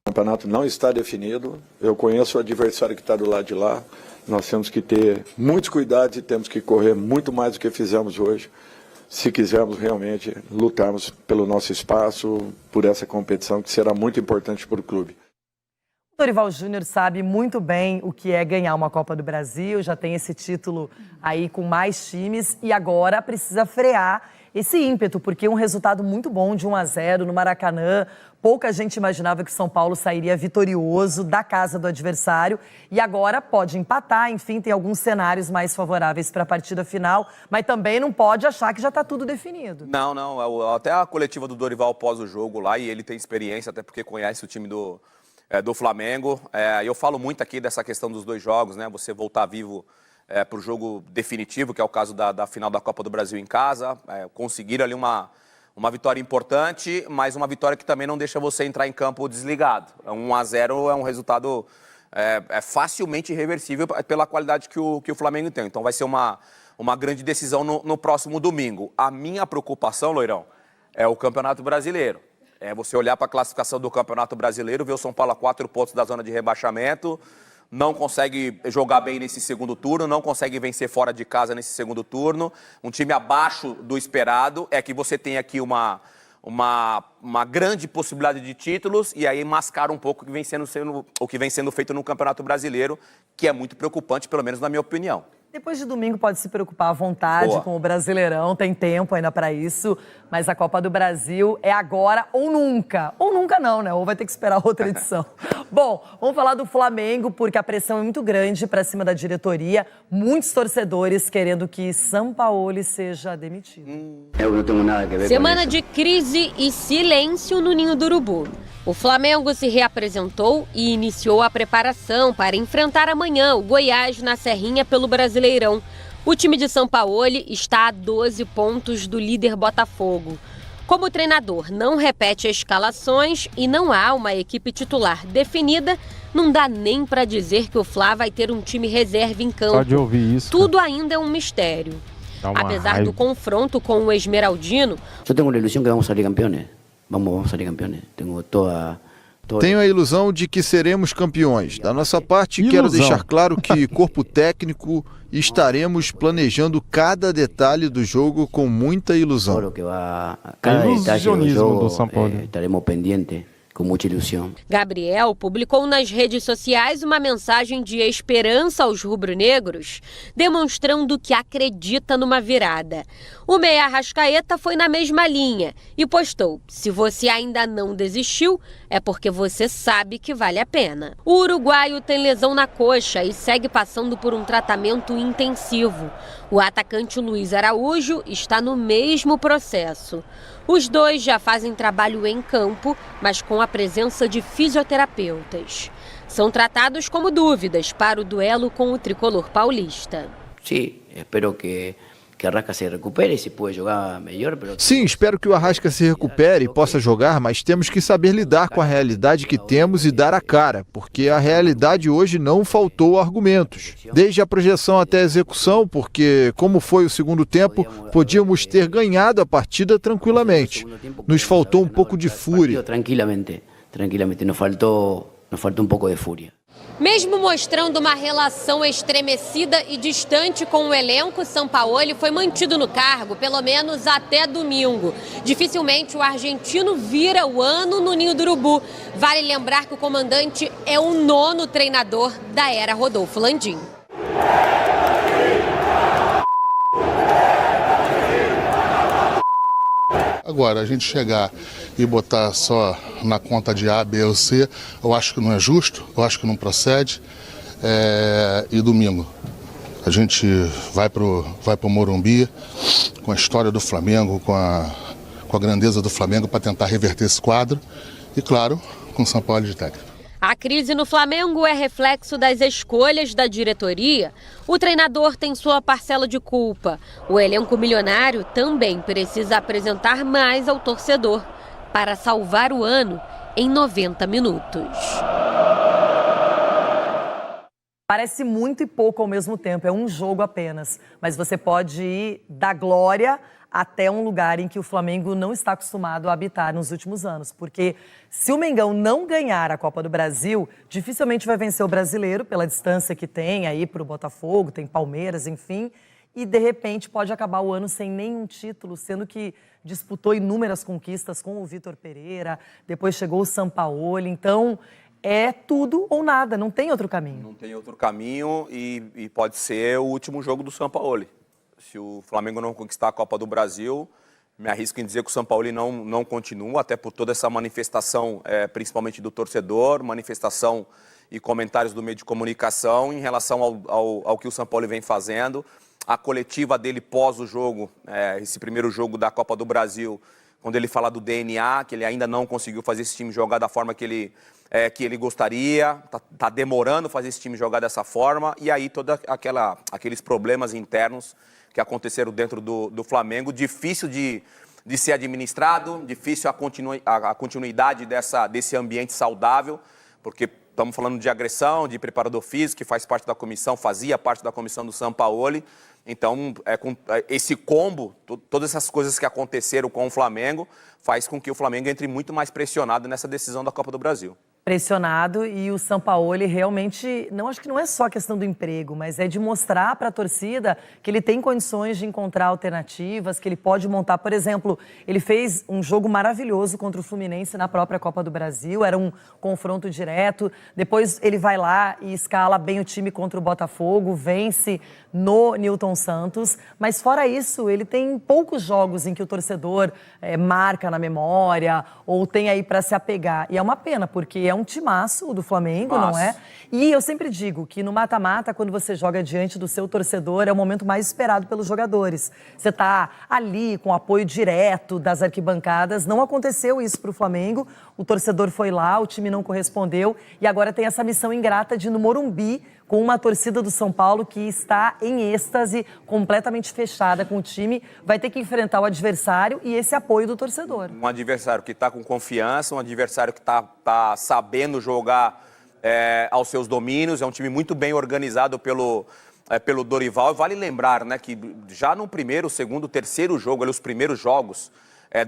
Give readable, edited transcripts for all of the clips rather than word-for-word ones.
O campeonato não está definido, eu conheço o adversário que está do lado de lá, nós temos que ter muitos cuidados e temos que correr muito mais do que fizemos hoje, se quisermos realmente lutarmos pelo nosso espaço, por essa competição que será muito importante para o clube. O Dorival Júnior sabe muito bem o que é ganhar uma Copa do Brasil, já tem esse título aí com mais times e agora precisa frear esse ímpeto, porque um resultado muito bom de 1-0 no Maracanã, pouca gente imaginava que o São Paulo sairia vitorioso da casa do adversário e agora pode empatar, enfim, tem alguns cenários mais favoráveis para a partida final, mas também não pode achar que já está tudo definido. Não, até a coletiva do Dorival após o jogo lá, e ele tem experiência, até porque conhece o time do Flamengo. Eu falo muito aqui dessa questão dos dois jogos, né? Você voltar vivo para o jogo definitivo, que é o caso da final da Copa do Brasil em casa. Conseguir ali uma vitória importante, mas uma vitória que também não deixa você entrar em campo desligado. 1-0 é um resultado facilmente irreversível pela qualidade que o Flamengo tem. Então vai ser uma grande decisão no próximo domingo. A minha preocupação, Loirão, é o Campeonato Brasileiro. Você olhar para a classificação do Campeonato Brasileiro, ver o São Paulo a 4 pontos da zona de rebaixamento, não consegue jogar bem nesse segundo turno, não consegue vencer fora de casa nesse segundo turno, um time abaixo do esperado, é que você tem aqui uma grande possibilidade de títulos e aí mascara um pouco o que vem sendo feito no Campeonato Brasileiro, que é muito preocupante, pelo menos na minha opinião. Depois de domingo pode se preocupar à vontade com o Brasileirão, tem tempo ainda para isso, mas a Copa do Brasil é agora ou nunca. Ou nunca não, né? Ou vai ter que esperar outra edição. Bom, vamos falar do Flamengo, porque a pressão é muito grande para cima da diretoria. Muitos torcedores querendo que Sampaoli seja demitido. Eu não tenho nada a ver Semana de crise e silêncio no Ninho do Urubu. O Flamengo se reapresentou e iniciou a preparação para enfrentar amanhã o Goiás na Serrinha pelo Brasileirão. O time de Sampaoli está a 12 pontos do líder Botafogo. Como o treinador não repete escalações e não há uma equipe titular definida, não dá nem para dizer que o Fla vai ter um time reserva em campo. Só de ouvir isso. Tudo ainda é um mistério. Apesar do confronto com o Esmeraldino... Eu tenho a ilusão que vamos sair campeões. Vamos sair campeões. Tenho a ilusão de que seremos campeões. Da nossa parte, quero deixar claro que, corpo técnico, estaremos planejando cada detalhe do jogo com muita ilusão. Cada detalhe do jogo estaremos pendientes. Com muita ilusão. Gabriel publicou nas redes sociais uma mensagem de esperança aos rubro-negros, demonstrando que acredita numa virada. O meia Arrascaeta foi na mesma linha e postou: se você ainda não desistiu, é porque você sabe que vale a pena. O uruguaio tem lesão na coxa e segue passando por um tratamento intensivo. O atacante Luiz Araújo está no mesmo processo. Os dois já fazem trabalho em campo, mas com a presença de fisioterapeutas. São tratados como dúvidas para o duelo com o tricolor paulista. Sim, espero que Arrasca se recupere, se pode jogar melhor. Sim, espero que o Arrasca se recupere e possa jogar, mas temos que saber lidar com a realidade que temos e dar a cara, porque a realidade hoje não faltou argumentos. Desde a projeção até a execução, porque, como foi o segundo tempo, podíamos ter ganhado a partida tranquilamente. Nos faltou um pouco de fúria. Tranquilamente, nos faltou um pouco de fúria. Mesmo mostrando uma relação estremecida e distante com o elenco, Sampaoli foi mantido no cargo, pelo menos até domingo. Dificilmente o argentino vira o ano no Ninho do Urubu. Vale lembrar que o comandante é o 9º treinador da era Rodolfo Landim. Agora, a gente chegar e botar só na conta de A, B ou C, eu acho que não é justo, eu acho que não procede. E domingo, a gente vai pro Morumbi com a história do Flamengo, com a grandeza do Flamengo para tentar reverter esse quadro e, claro, com o São Paulo de técnico. A crise no Flamengo é reflexo das escolhas da diretoria. O treinador tem sua parcela de culpa. O elenco milionário também precisa apresentar mais ao torcedor para salvar o ano em 90 minutos. Parece muito e pouco ao mesmo tempo, é um jogo apenas. Mas você pode ir da glória até um lugar em que o Flamengo não está acostumado a habitar nos últimos anos. Porque se o Mengão não ganhar a Copa do Brasil, dificilmente vai vencer o Brasileiro, pela distância que tem aí para o Botafogo, tem Palmeiras, enfim. E, de repente, pode acabar o ano sem nenhum título, sendo que disputou inúmeras conquistas com o Vitor Pereira, depois chegou o Sampaoli. Então, é tudo ou nada, não tem outro caminho. Não tem outro caminho e pode ser o último jogo do Sampaoli. Se o Flamengo não conquistar a Copa do Brasil, me arrisco em dizer que o Sampaoli não continua, até por toda essa manifestação, principalmente do torcedor, manifestação e comentários do meio de comunicação em relação ao que o Sampaoli vem fazendo. A coletiva dele pós o jogo, esse primeiro jogo da Copa do Brasil, quando ele fala do DNA, que ele ainda não conseguiu fazer esse time jogar da forma que ele gostaria, tá demorando fazer esse time jogar dessa forma, e aí todos aqueles problemas internos que aconteceram dentro do Flamengo, difícil de ser administrado, difícil a continuidade desse ambiente saudável, porque estamos falando de agressão, de preparador físico, que faz parte da comissão, fazia parte da comissão do Sampaoli. Então, com esse combo, todas essas coisas que aconteceram com o Flamengo, faz com que o Flamengo entre muito mais pressionado nessa decisão da Copa do Brasil. Pressionado, e o Sampaoli realmente, acho que não é só a questão do emprego, mas é de mostrar para a torcida que ele tem condições de encontrar alternativas, que ele pode montar. Por exemplo, ele fez um jogo maravilhoso contra o Fluminense na própria Copa do Brasil, era um confronto direto. Depois ele vai lá e escala bem o time contra o Botafogo, vence no Newton Santos. Mas fora isso, ele tem poucos jogos em que o torcedor marca na memória ou tem aí para se apegar. E é uma pena, porque é um timaço do Flamengo, não é? E eu sempre digo que no mata-mata, quando você joga diante do seu torcedor, é o momento mais esperado pelos jogadores. Você está ali com o apoio direto das arquibancadas. Não aconteceu isso para o Flamengo. O torcedor foi lá, o time não correspondeu. E agora tem essa missão ingrata de ir no Morumbi, com uma torcida do São Paulo que está em êxtase, completamente fechada com o time, vai ter que enfrentar o adversário e esse apoio do torcedor. Um adversário que está com confiança, um adversário que está sabendo jogar aos seus domínios, é um time muito bem organizado pelo Dorival. E vale lembrar, né, que já no primeiro, segundo, terceiro jogo, os primeiros jogos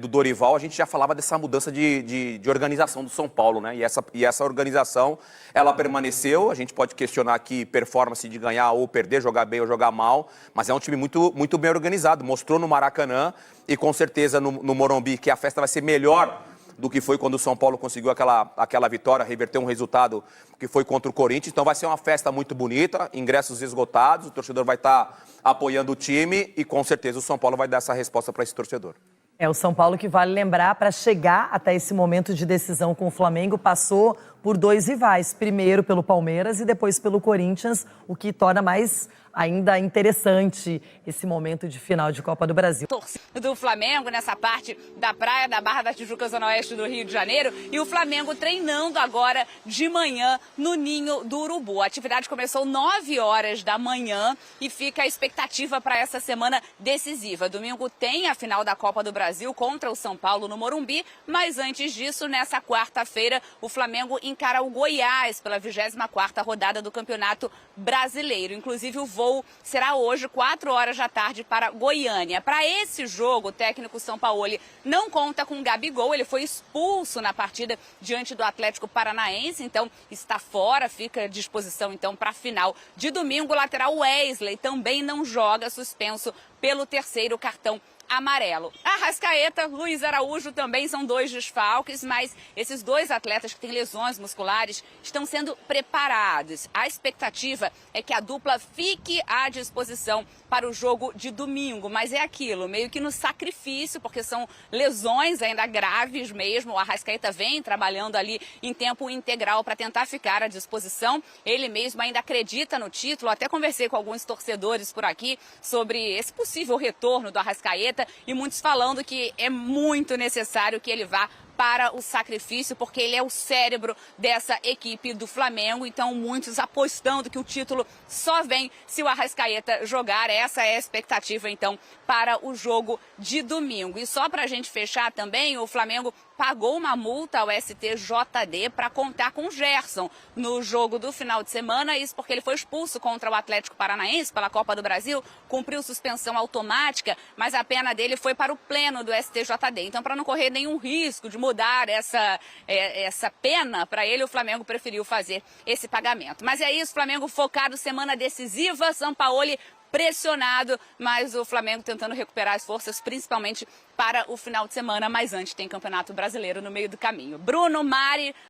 do Dorival, a gente já falava dessa mudança de organização do São Paulo, né? E essa organização, ela permaneceu. A gente pode questionar aqui performance de ganhar ou perder, jogar bem ou jogar mal, mas é um time muito, muito bem organizado. Mostrou no Maracanã e com certeza no Morumbi que a festa vai ser melhor do que foi quando o São Paulo conseguiu aquela vitória, reverter um resultado que foi contra o Corinthians. Então vai ser uma festa muito bonita, ingressos esgotados, o torcedor vai estar apoiando o time e com certeza o São Paulo vai dar essa resposta para esse torcedor. É o São Paulo que, vale lembrar, para chegar até esse momento de decisão com o Flamengo, passou por dois rivais. Primeiro pelo Palmeiras e depois pelo Corinthians, o que torna mais ainda interessante esse momento de final de Copa do Brasil. Do Flamengo nessa parte da praia da Barra da Tijuca, zona oeste do Rio de Janeiro, e o Flamengo treinando agora de manhã no Ninho do Urubu. A atividade começou 9 horas da manhã e fica a expectativa para essa semana decisiva. Domingo tem a final da Copa do Brasil contra o São Paulo no Morumbi, mas antes disso, nessa quarta-feira, o Flamengo encara o Goiás pela 24ª rodada do Campeonato Brasileiro. Inclusive, o voo será hoje, 4 horas da tarde, para Goiânia. Para esse jogo, o técnico Sampaoli não conta com o Gabigol. Ele foi expulso na partida diante do Atlético Paranaense, então está fora, fica à disposição então para a final de domingo. O lateral Wesley também não joga, suspenso pelo 3º cartão amarelo. Arrascaeta, Luiz Araújo também são 2 desfalques, mas esses 2 atletas que têm lesões musculares estão sendo preparados. A expectativa é que a dupla fique à disposição para o jogo de domingo, mas é aquilo, meio que no sacrifício, porque são lesões ainda graves mesmo. O Arrascaeta vem trabalhando ali em tempo integral para tentar ficar à disposição. Ele mesmo ainda acredita no título. Até conversei com alguns torcedores por aqui sobre esse possível retorno do Arrascaeta, e muitos falando que é muito necessário que ele vá para o sacrifício, porque ele é o cérebro dessa equipe do Flamengo. Então, muitos apostando que o título só vem se o Arrascaeta jogar. Essa é a expectativa, então, para o jogo de domingo. E só para a gente fechar também, o Flamengo pagou uma multa ao STJD para contar com o Gerson no jogo do final de semana, isso porque ele foi expulso contra o Atlético Paranaense pela Copa do Brasil, cumpriu suspensão automática, mas a pena dele foi para o pleno do STJD. Então, para não correr nenhum risco de mudar essa pena para ele, o Flamengo preferiu fazer esse pagamento. Mas é isso, Flamengo focado, semana decisiva, Sampaoli pressionado, mas o Flamengo tentando recuperar as forças, principalmente para o final de semana, mas antes tem Campeonato Brasileiro no meio do caminho. Bruno, Mari...